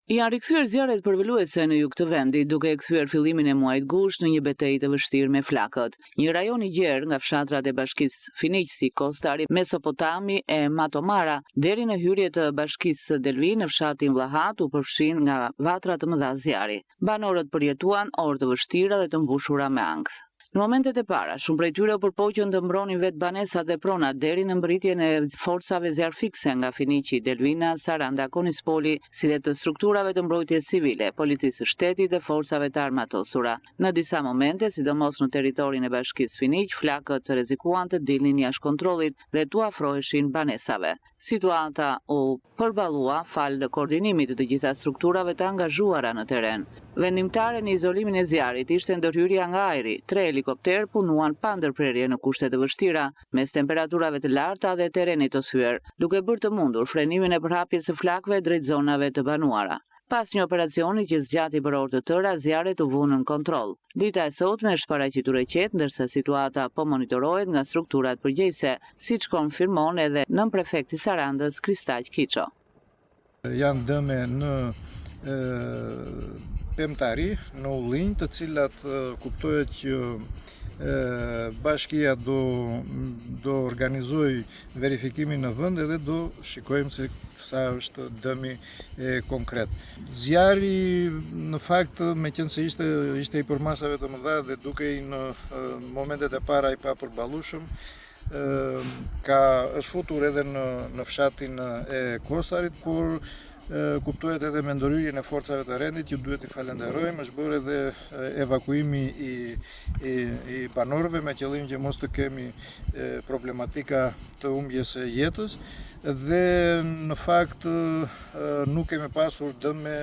Janë rikthyer zjarret përvoluese në jug të vendit, duke e kthyer fillimin e muajit gusht në një betejë të vështirë me flakët. Një rajon i gjerë nga fshatrat e bashkisë Finiq si Kostari, Mesopotami e Matomara, deri në hyrje të bashkisë Delvi në fshatin Vllahat u përfshin nga vatra të mëdha zjarri. Banorët përjetuan orë të vështira dhe të mbushura me ankth. Në momentet e para, shumë prej tyre u përpoqën të mbronin vetë banesat dhe pronat deri në mbërritjen e forcave zjarrfikse nga Finiqi, Delvina, Saranda, Konispoli, si dhe të strukturave të mbrojtjes civile, policisë së shtetit dhe forcave të armatosura. Në disa momente, sidomos në territorin e bashkisë Finiq, flakët rrezikuan të dilnin jashtë kontrollit dhe t'u afroheshin banesave. Situata u përballua falë koordinimit të gjitha strukturave të angazhuara në terren. Vendimtare në izolimin e zjarrit ishte ndërhyrja nga ajri. 3 helikopter punuan pa ndërprerje në kushte të vështira, mes temperaturave të larta dhe terrenit të thyer, duke bërë të mundur frenimin e përhapjes së flakëve drejt zonave të banuara. Pas një operacioni që zgjati për orë të tëra, zjarret u vënë në kontroll. Dita e sotme është paraqitur e qetë, ndërsa situata po monitorohet nga strukturat përgjegjëse, siç konfirmon edhe nënprefekti i Sarandës, Kristaq Kiço. Janë dëme në pemtari, në ullinj, të cilat kuptohet që bashkia do organizoj verifikimin në vend edhe do shikojmë se sa është dëmi konkret. Zjarri në fakt meqense ishte i përmasave të mëdha dhe duke i në momentet e para i papërballueshëm, është futur edhe në fshatin e Kostarit, por kuptohet edhe me ndërhyrjen e forcave të rendit, që duhet i falenderojmë, është bërë edhe evakuimi i banorëve me qëllim që mos të kemi problematika të humbjes së jetës dhe në fakt nuk kemi pasur dëme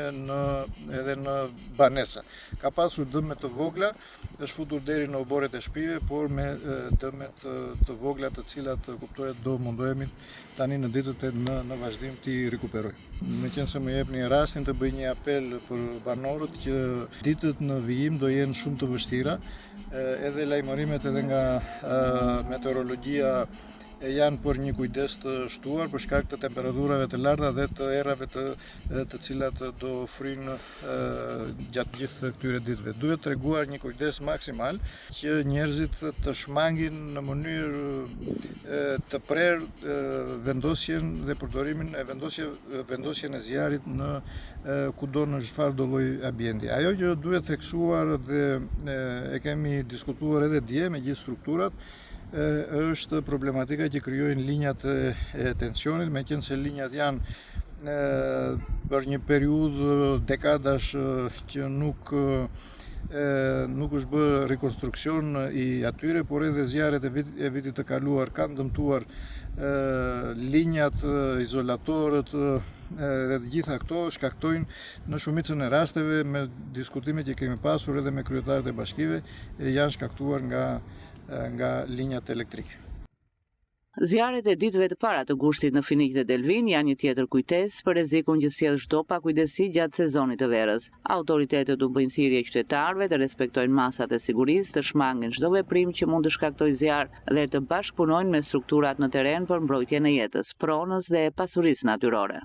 edhe në banesa. Ka pasur dëme të vogla, është futur deri në oborret e shtëpive, por me dëme të vogla të cilat kuptohet do mundohemi tani në ditët e në vazhdim t'i rikuperojmë. Meqense më jepni rastin të bëj një apel për banorët që ditët në vijim do jenë shumë të vështira, edhe lajmërimet edhe nga meteorologjia janë për një kujdes të shtuar për shkak të temperaturave të larta dhe të errave të cilat do fryjnë gjatë gjithë këtyre ditëve. Duhet treguar një kujdes maksimal që njerëzit të shmangin në mënyrë të prerë vendosjen dhe përdorimin e vendosjen e zjarrit në kudo në çfarë do lloj ambienti. Ajo që duhet theksuar dhe e kemi diskutuar edhe dje me gjithë strukturat, është problematika që krijojnë linjat e tensionit, meqense linjat janë për një periudhë dekadash që nuk është bërë rekonstruksion i atyre, por edhe zjarret e vitit të kaluar kanë dëmtuar linjat, izolatorët dhe të gjitha këto shkaktojnë në shumicën e rasteve me diskutimet që kemi pasur edhe me kryetarët e bashkive janë shkaktuar nga linjat elektrike. Zjarret e ditëve të para të gushtit në Finiq dhe Delvin janë një tjetër kujtesë për rrezikun që sjell çdo pakujdesi gjatë sezonit të verës. Autoritetet u bëjnë thirrje qytetarëve të respektojnë masat e sigurisë, të shmangin çdo veprim që mund të shkaktojë zjarr dhe të bashkëpunojnë me strukturat në terren për mbrojtjen e jetës, pronës dhe pasurisë natyrore.